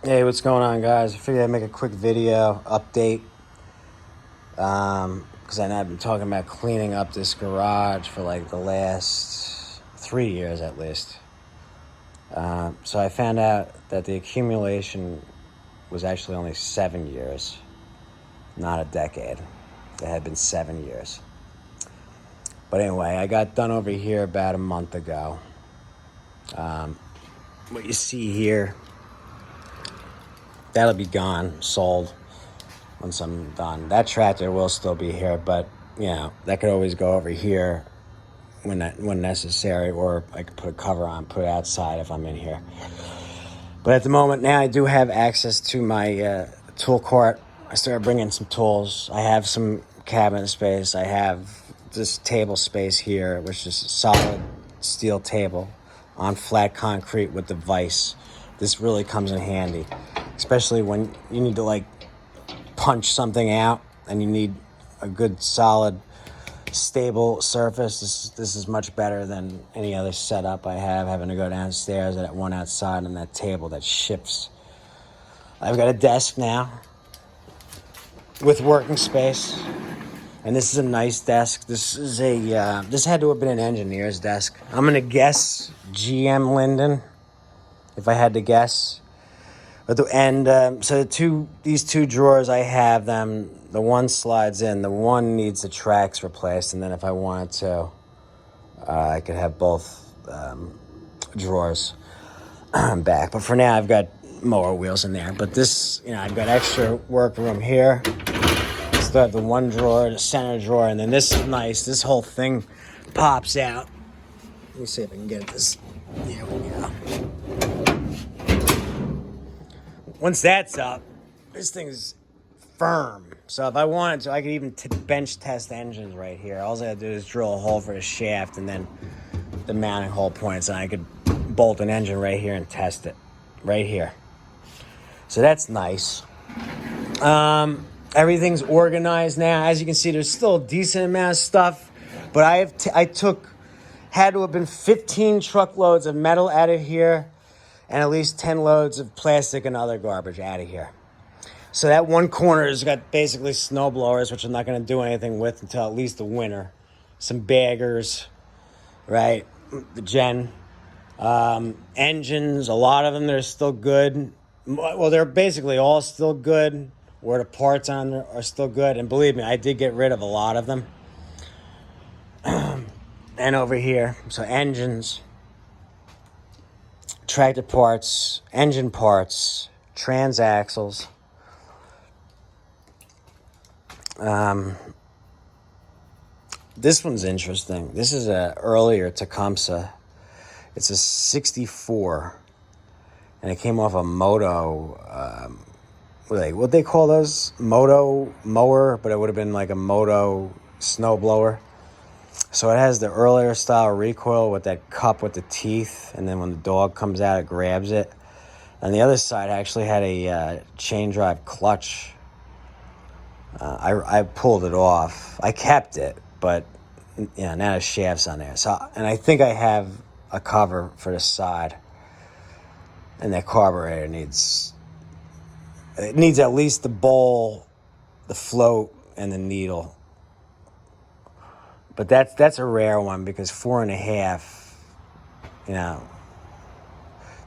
Hey, what's going on, guys? I figured I'd make a quick video update because I know I've been talking about cleaning up this garage for like the last 3 years at least. So I found out that the accumulation was actually only 7 years, not a decade. It had been 7 years. But anyway, I got done over here about a month ago. What you see here, that'll be gone, sold once I'm done. That tractor will still be here, but that could always go over here when necessary, or I could put a cover on, put it outside if I'm in here. But at the moment now, I do have access to my tool cart. I started bringing some tools. I have some cabinet space. I have this table space here, which is a solid steel table on flat concrete with the vise. This really comes in handy, especially when you need to punch something out and you need a good solid stable surface. This is much better than any other setup I have, having to go downstairs at one outside on that table that shifts. I've got a desk now with working space, and this is a nice desk. This is this had to have been an engineer's desk. I'm gonna guess GM Linden, if I had to guess. But these two drawers, I have them. The one slides in. The one needs the tracks replaced, and then if I wanted to, I could have both drawers back. But for now, I've got mower wheels in there. But this, I've got extra work room here. Still have the one drawer, the center drawer, and then this is nice. This whole thing pops out. Let me see if I can get this. Here we go. Once that's up, this thing's firm. So if I wanted to, I could even bench test engines right here. All I gotta do is drill a hole for the shaft and then the mounting hole points, and I could bolt an engine right here and test it right here. So that's nice. Everything's organized now. As you can see, there's still a decent amount of stuff, but had to have been 15 truckloads of metal out of here and at least 10 loads of plastic and other garbage out of here. So that one corner has got basically snow blowers, which I'm not going to do anything with until at least the winter. Some baggers, right? The engines, a lot of them, they're still good. Well, they're basically all still good, where the parts on there are still good. And believe me, I did get rid of a lot of them. And over here, so engines, tractor parts, engine parts, transaxles. This one's interesting. This is a earlier Tecumseh. It's a 64, and it came off a moto. What they call those? Moto mower, but it would have been like a moto snow blower. So it has the earlier style recoil with that cup with the teeth, and then when the dog comes out, it grabs it. And the other side actually had a chain drive clutch. I pulled it off. I kept it, but now the shaft's on there. So, and I think I have a cover for the side. And that carburetor needs at least the bowl, the float, and the needle. But that's a rare one because 4.5,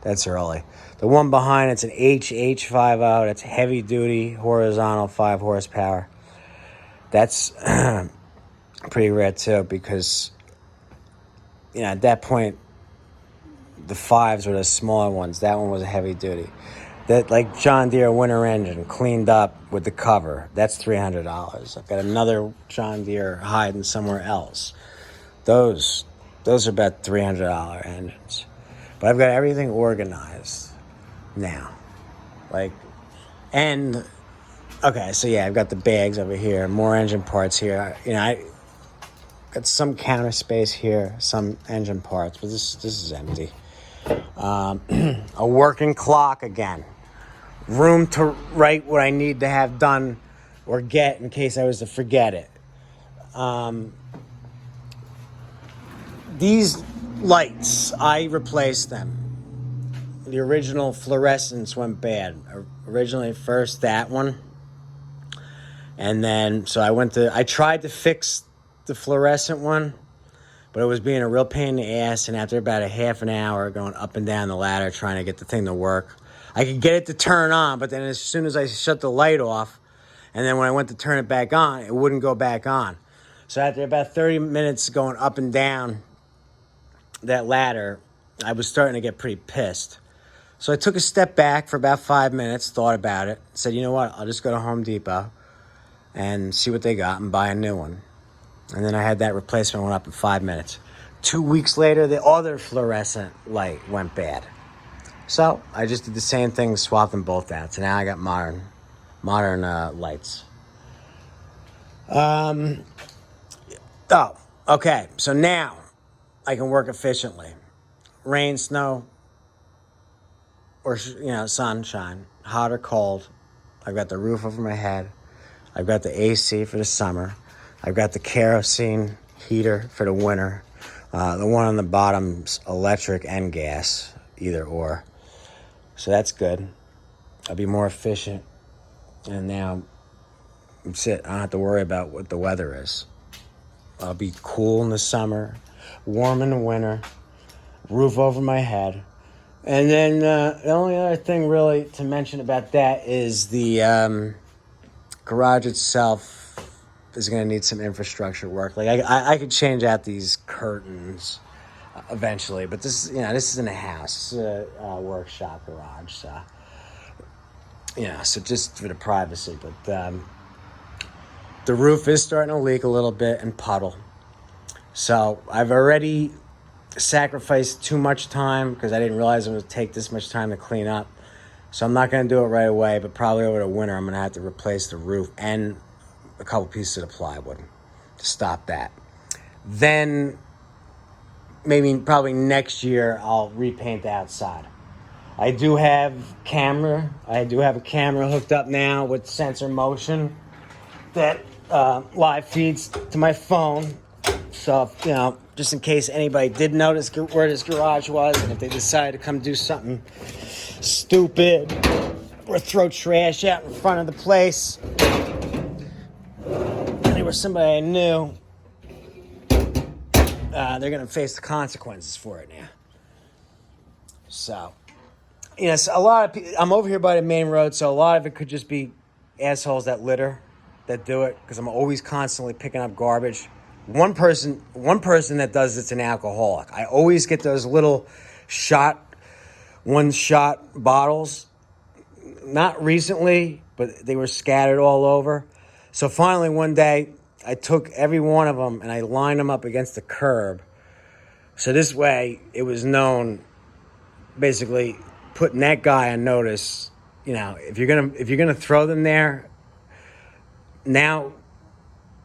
that's early. The one behind it's an HH50. That's heavy duty, horizontal, 5 horsepower. That's pretty rare too because, at that point, the 5s were the smaller ones. That one was a heavy duty. That like John Deere winter engine cleaned up with the cover. That's $300. I've got another John Deere hiding somewhere else. Those are about $300 engines. But I've got everything organized now. Okay, so I've got the bags over here, more engine parts here. I got some counter space here, some engine parts, but this is empty. A working clock again. Room to write what I need to have done or get in case I was to forget it. These lights, I replaced them. the original fluorescence went bad. Originally, first that one. And then, so I tried to fix the fluorescent one, but it was being a real pain in the ass. And after about a half an hour going up and down the ladder trying to get the thing to work, I could get it to turn on, but then as soon as I shut the light off, and then when I went to turn it back on, it wouldn't go back on. So after about 30 minutes going up and down that ladder, I was starting to get pretty pissed. So I took a step back for about 5 minutes, thought about it, said, you know what, I'll just go to Home Depot and see what they got and buy a new one. And then I had that replacement one up in 5 minutes. 2 weeks later, the other fluorescent light went bad. So I just did the same thing, swapped them both out. So now I got modern lights. Okay. So now I can work efficiently. Rain, snow, or sunshine, hot or cold. I've got the roof over my head. I've got the AC for the summer. I've got the kerosene heater for the winter. The one on the bottom's electric and gas, either or. So that's good. I'll be more efficient. And now I don't have to worry about what the weather is. I'll be cool in the summer, warm in the winter, roof over my head. And then the only other thing really to mention about that is the garage itself is going to need some infrastructure work. Like I could change out these curtains eventually, but this isn't a house. This is a workshop garage. So so just for the privacy. But the roof is starting to leak a little bit and puddle. So I've already sacrificed too much time because I didn't realize it would take this much time to clean up. So I'm not going to do it right away, but probably over the winter I'm going to have to replace the roof and a couple pieces of the plywood to stop that. Then probably next year I'll repaint the outside. I do have a camera hooked up now with sensor motion that live feeds to my phone. So, just in case anybody did notice where this garage was, and if they decided to come do something stupid or throw trash out in front of the place, and they were somebody I knew, they're going to face the consequences for it now. So, a lot of people, I'm over here by the main road, so a lot of it could just be assholes that litter, that do it, because I'm always constantly picking up garbage. One person that does it's an alcoholic. I always get those little one-shot bottles. Not recently, but they were scattered all over. So finally one day, I took every one of them and I lined them up against the curb. So this way, it was known, basically putting that guy on notice. If you're gonna throw them there, now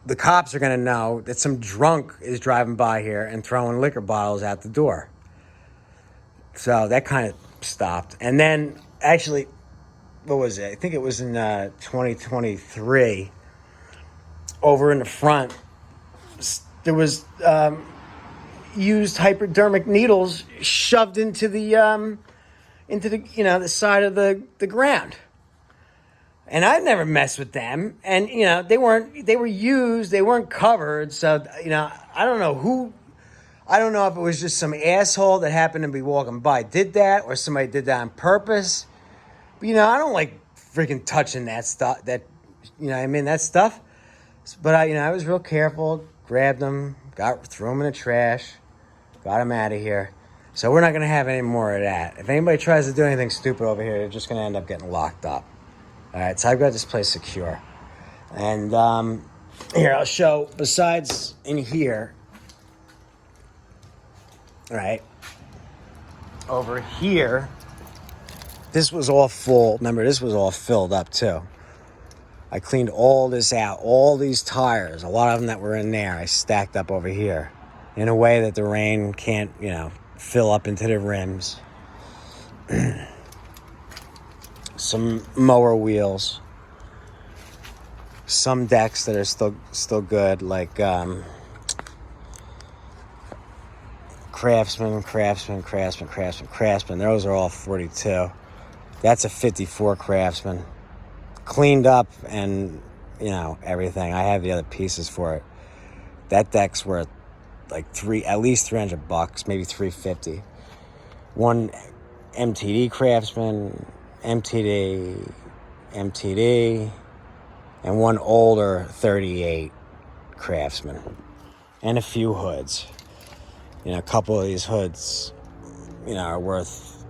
the cops are going to know that some drunk is driving by here and throwing liquor bottles out the door. So that kind of stopped. And then, actually, what was it? I think it was in 2023. Over in the front, there was used hypodermic needles shoved into the the side of the ground. And I'd never messed with them. And, they were used, they weren't covered. So, I don't know if it was just some asshole that happened to be walking by did that, or somebody did that on purpose. But, I don't like freaking touching that stuff, that stuff. But I was real careful, grabbed them, threw them in the trash, got them out of here. So we're not going to have any more of that. If anybody tries to do anything stupid over here, they're just going to end up getting locked up. All right, so I've got this place secure. And here, I'll show, besides in here, all right, over here, this was all full. Remember, this was all filled up too. I cleaned all this out, all these tires, a lot of them that were in there, I stacked up over here in a way that the rain can't, fill up into the rims. Some mower wheels, some decks that are still good, like Craftsman. Those are all 42. That's a 54 Craftsman. Cleaned up and, everything. I have the other pieces for it. That deck's worth like at least $300, maybe $350. One MTD Craftsman, MTD, and one older 38 Craftsman. And a few hoods. A couple of these hoods, are worth,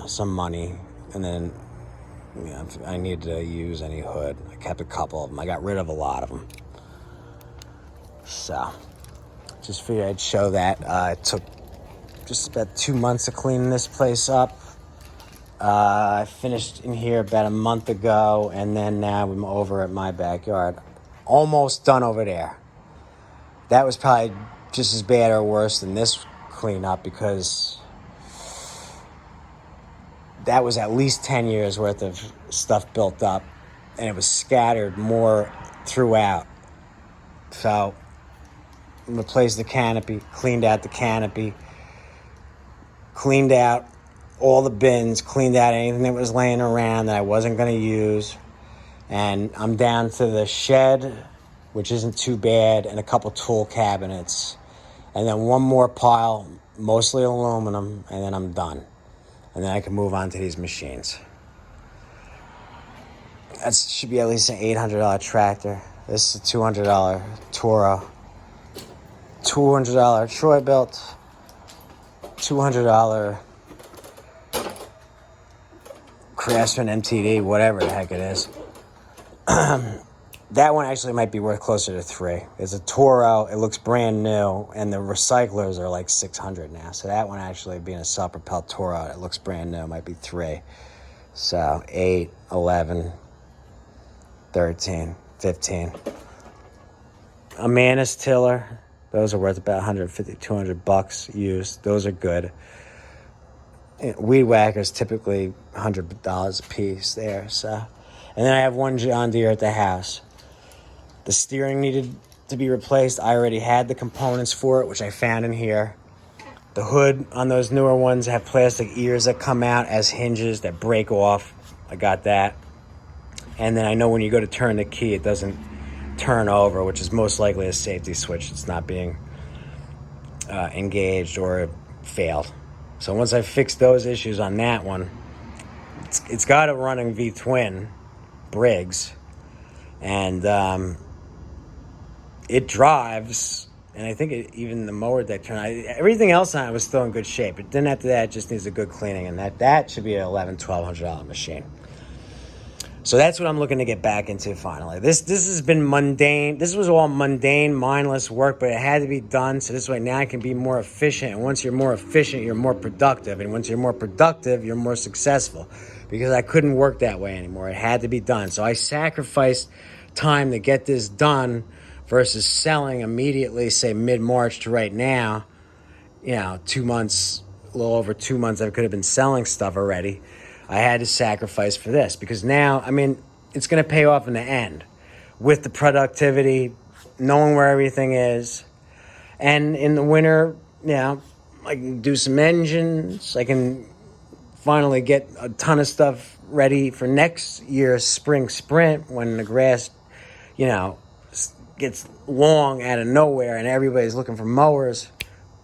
some money. And then, if I needed to use any hood, I kept a couple of them. I got rid of a lot of them. So, just figured I'd show that. It took just about 2 months of cleaning this place up. I finished in here about a month ago, and then now I'm over at my backyard. Almost done over there. That was probably just as bad or worse than this cleanup because that was at least 10 years worth of stuff built up, and it was scattered more throughout. So, replaced the canopy, cleaned out the canopy, cleaned out all the bins, cleaned out anything that was laying around that I wasn't going to use. And I'm down to the shed, which isn't too bad, and a couple tool cabinets. And then one more pile, mostly aluminum, and then I'm done. And then I can move on to these machines. That should be at least an $800 tractor. This is a $200 Toro. $200 Troy-Bilt. $200 Craftsman MTD, whatever the heck it is. That one actually might be worth closer to $3. It's a Toro. It looks brand new, and the recyclers are like $600 now. So that one actually, being a self-propelled Toro, it looks brand new, might be $3. So 8, 11, 13, 15. A Manus tiller. Those are worth about $150, $200 used. Those are good. Weed whackers typically $100 a piece there. So, and then I have one John Deere at the house. The steering needed to be replaced. I already had the components for it, which I found in here. The hood on those newer ones have plastic ears that come out as hinges that break off. I got that. And then I know when you go to turn the key, it doesn't turn over, which is most likely a safety switch. It's not being engaged or failed. So once I fixed those issues on that one, it's got a running V-twin Briggs, and it drives, and I think even the mower that turned, everything else on it was still in good shape. But then after that, it just needs a good cleaning, and that should be an $1,100-$1,200 machine. So that's what I'm looking to get back into finally. This has been mundane. This was all mundane, mindless work, but it had to be done. So this way now I can be more efficient. And once you're more efficient, you're more productive. And once you're more productive, you're more successful. Because I couldn't work that way anymore. It had to be done. So I sacrificed time to get this done versus selling immediately, say mid-March to right now. 2 months, a little over 2 months, I could have been selling stuff already. I had to sacrifice for this because now, it's going to pay off in the end with the productivity, knowing where everything is. And in the winter, I can do some engines. I can finally get a ton of stuff ready for next year's spring sprint when the grass, gets long out of nowhere and everybody's looking for mowers.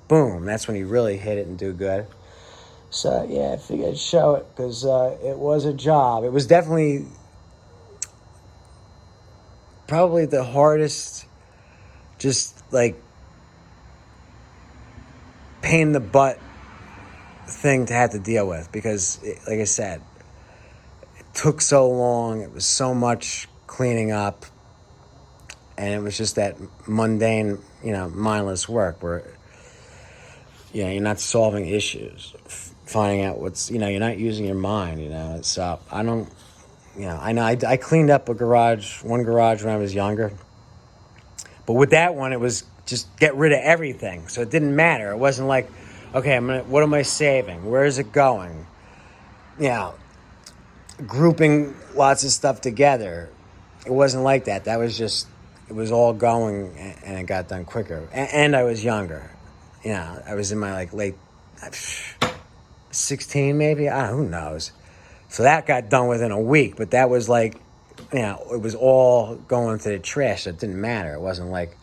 Boom, that's when you really hit it and do good. So, I figured I'd show it because it was a job. It was definitely probably the hardest, just like pain in the butt thing to have to deal with because, like I said, it took so long. It was so much cleaning up. And it was just that mundane, mindless work where, you're not solving issues. Finding out what's, you're not using your mind, So I don't, I know I cleaned up one garage when I was younger. But with that one, it was just get rid of everything. So it didn't matter. It wasn't like, okay, what am I saving? Where is it going? Grouping lots of stuff together. It wasn't like that. It was all going and it got done quicker. And I was younger. I was in my like late 16 maybe. Who knows? So that got done within a week, but that was like, it was all going to the trash. So it didn't matter. It wasn't like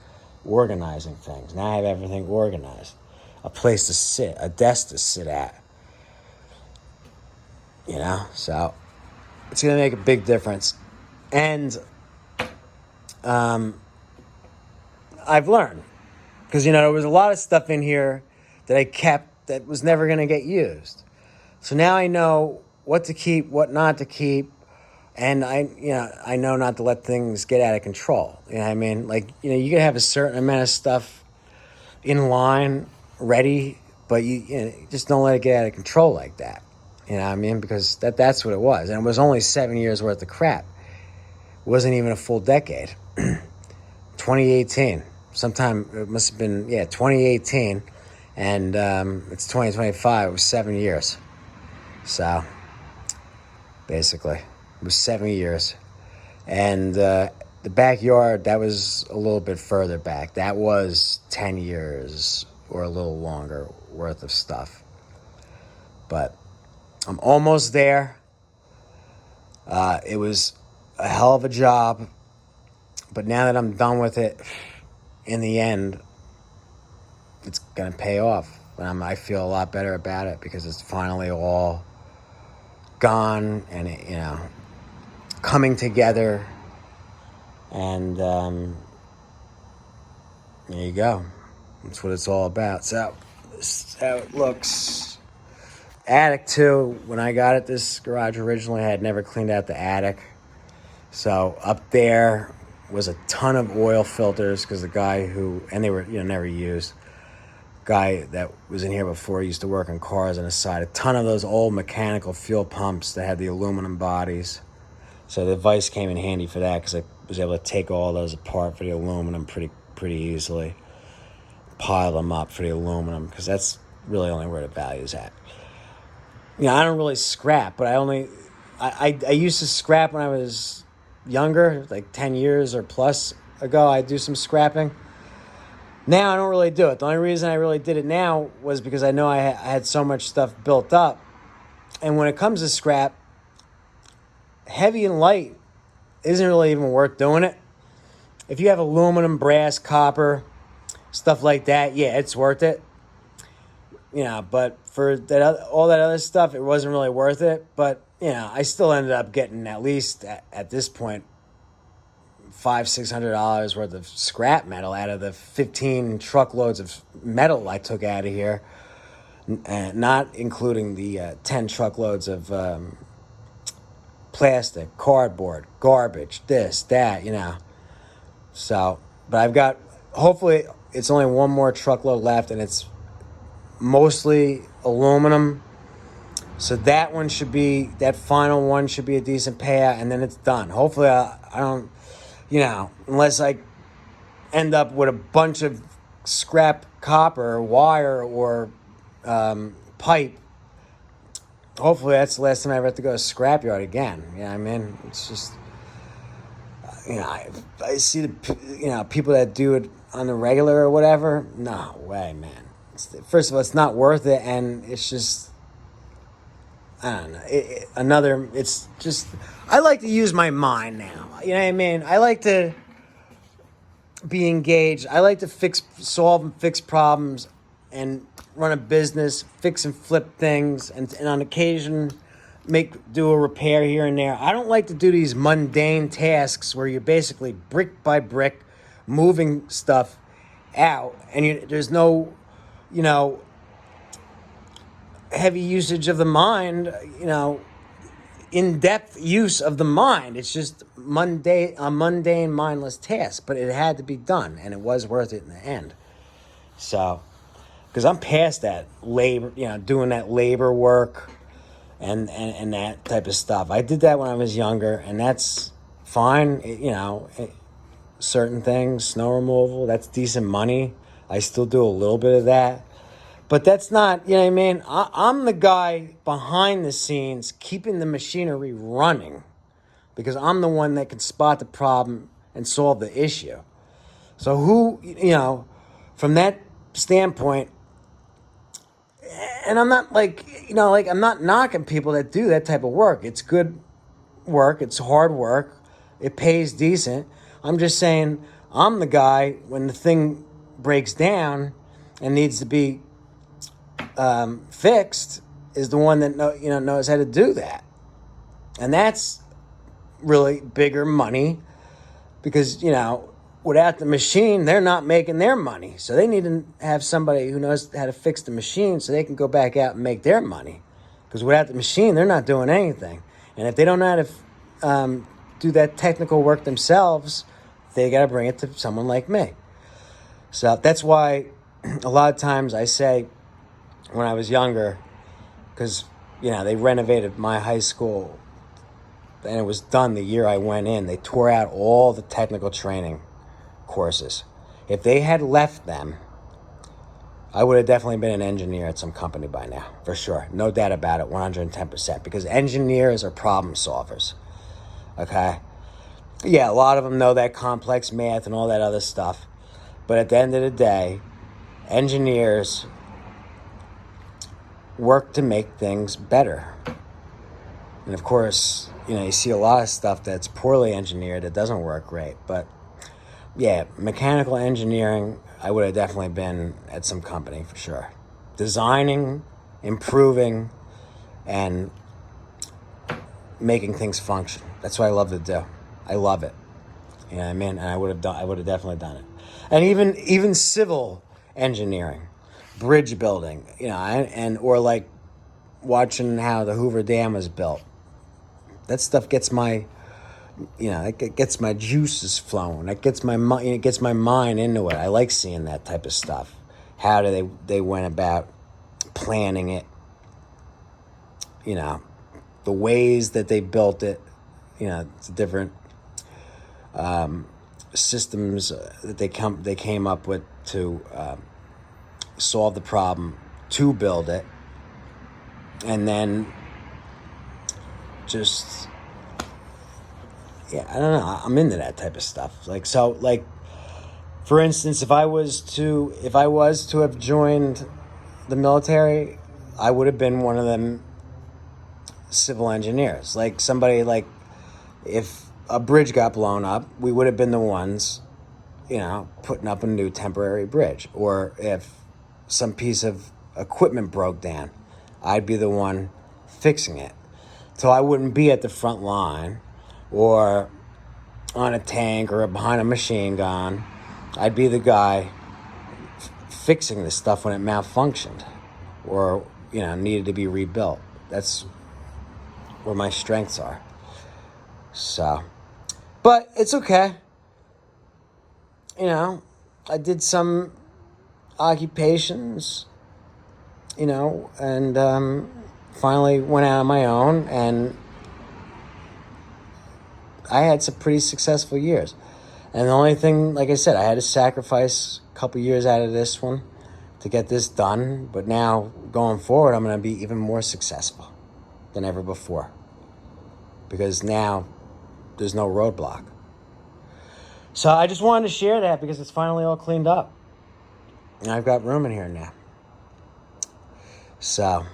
organizing things. Now I have everything organized. A place to sit, a desk to sit at. So it's going to make a big difference. And I've learned. Because, there was a lot of stuff in here that I kept that was never going to get used. So now I know what to keep, what not to keep. And I know not to let things get out of control. You know what I mean? Like, you can have a certain amount of stuff in line, ready, but you just don't let it get out of control like that. You know what I mean? Because that's what it was. And it was only 7 years worth of crap. It wasn't even a full decade. 2018. Sometime, it must have been, 2018. And it's 2025. It was 7 years. So, basically, it was 7 years. And the backyard, that was a little bit further back. That was 10 years or a little longer worth of stuff. But I'm almost there. It was a hell of a job. But now that I'm done with it, in the end, it's going to pay off. And I feel a lot better about it because it's finally all gone and, coming together. And there you go. That's what it's all about. So, this is how it looks. Attic, too. When I got it, this garage originally, I had never cleaned out the attic. So, up there was a ton of oil filters because the guy and they were, never used. Guy that was in here before used to work on cars on the side. A ton of those old mechanical fuel pumps that had the aluminum bodies. So the vise came in handy for that because I was able to take all those apart for the aluminum pretty easily. Pile them up for the aluminum because that's really only where the value's at. I don't really scrap, but I used to scrap when I was younger, like 10 years or plus ago. I do some scrapping. Now I don't really do it. The only reason I really did it now was because I know I had so much stuff built up. And when it comes to scrap, heavy and light isn't really even worth doing it. If you have aluminum, brass, copper, stuff like that, yeah, it's worth it. But for all that other stuff, it wasn't really worth it. But, I still ended up getting at least at this point $500-600 worth of scrap metal out of the 15 truckloads of metal I took out of here, not including the 10 truckloads of plastic, cardboard, garbage, this, that, So, but I've got, hopefully, it's only one more truckload left, and it's mostly aluminum. So that final one should be a decent payout, and then it's done. Hopefully, I don't, unless I end up with a bunch of scrap copper, wire, or pipe. Hopefully, that's the last time I ever have to go to a scrapyard again. It's just, I see the, people that do it on the regular or whatever. No way, man. First of all, it's not worth it, and it's just, I don't know. It's just, I like to use my mind now. You know what I mean? I like to be engaged. I like to solve and fix problems and run a business, fix and flip things, and on occasion do a repair here and there. I don't like to do these mundane tasks where you're basically brick by brick moving stuff out, and there's no, heavy usage of the mind, in-depth use of the mind. It's just a mundane, mindless task, but it had to be done, and it was worth it in the end. So, because I'm past that labor, doing that labor work and that type of stuff. I did that when I was younger, and that's fine. Certain things, snow removal, that's decent money. I still do a little bit of that. But that's not, what I mean? I'm the guy behind the scenes keeping the machinery running because I'm the one that can spot the problem and solve the issue. So from that standpoint, And I'm not like I'm not knocking people that do that type of work. It's good work. It's hard work. It pays decent. I'm just saying I'm the guy when the thing breaks down and needs to be fixed is the one that knows how to do that. And that's really bigger money because, without the machine, they're not making their money. So they need to have somebody who knows how to fix the machine so they can go back out and make their money. Because without the machine, they're not doing anything. And if they don't know how to do that technical work themselves, they got to bring it to someone like me. So that's why a lot of times I say when I was younger, because, they renovated my high school and it was done the year I went in. They tore out all the technical training courses. If they had left them, I would have definitely been an engineer at some company by now, for sure. No doubt about it, 110%. Because engineers are problem solvers, okay? Yeah, a lot of them know that complex math and all that other stuff. But at the end of the day, engineers work to make things better. And of course, you see a lot of stuff that's poorly engineered that doesn't work great. But yeah, mechanical engineering, I would have definitely been at some company for sure. Designing, improving, and making things function. That's what I love to do. I love it. You know what I mean? And I would have definitely done it. And even civil engineering, bridge building, or like watching how the Hoover Dam was built. That stuff gets it gets my juices flowing. It gets my mind into it. I like seeing that type of stuff. How do they went about planning it? The ways that they built it. The different systems that they came up with to solve the problem, to build it, and then just. Yeah, I don't know. I'm into that type of stuff. Like, for instance, if I was to have joined the military, I would have been one of them civil engineers. Like somebody like if a bridge got blown up, we would have been the ones, putting up a new temporary bridge. Or if some piece of equipment broke down, I'd be the one fixing it. So I wouldn't be at the front line or on a tank or behind a machine gun. I'd be the guy fixing the stuff when it malfunctioned or, needed to be rebuilt. That's where my strengths are. So, but it's okay. I did some occupations, and finally went out on my own, and I had some pretty successful years. And the only thing, like I said, I had to sacrifice a couple years out of this one to get this done. But now, going forward, I'm going to be even more successful than ever before. Because now, there's no roadblock. So I just wanted to share that because it's finally all cleaned up. And I've got room in here now. So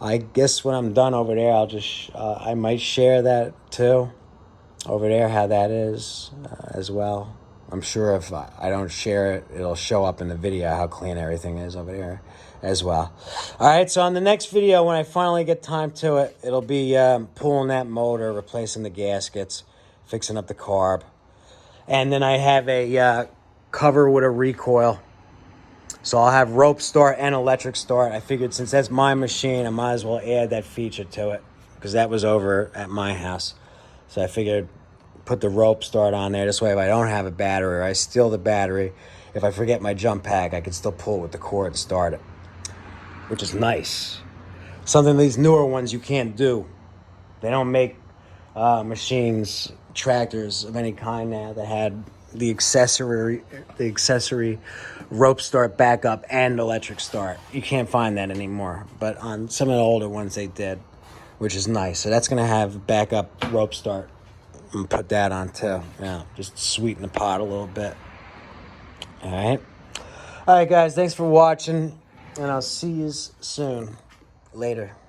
I guess when I'm done over there, I'll just, I might share that too. Over there, how that is as well. I'm sure if I don't share it, it'll show up in the video how clean everything is over there as well. All right, so on the next video, when I finally get time to it, it'll be pulling that motor, replacing the gaskets, fixing up the carb. And then I have a cover with a recoil. So I'll have rope start and electric start. I figured since that's my machine, I might as well add that feature to it because that was over at my house. So I figured put the rope start on there. This way, if I don't have a battery or I steal the battery, if I forget my jump pack, I can still pull it with the cord and start it, which is nice. Something these newer ones you can't do. They don't make machines, tractors of any kind now that had the accessory rope start backup and electric start. You can't find that anymore. But on some of the older ones they did, which is nice. So that's going to have backup rope start. I'm going to put that on too. Yeah, just sweeten the pot a little bit. All right. All right, guys. Thanks for watching. And I'll see you soon. Later.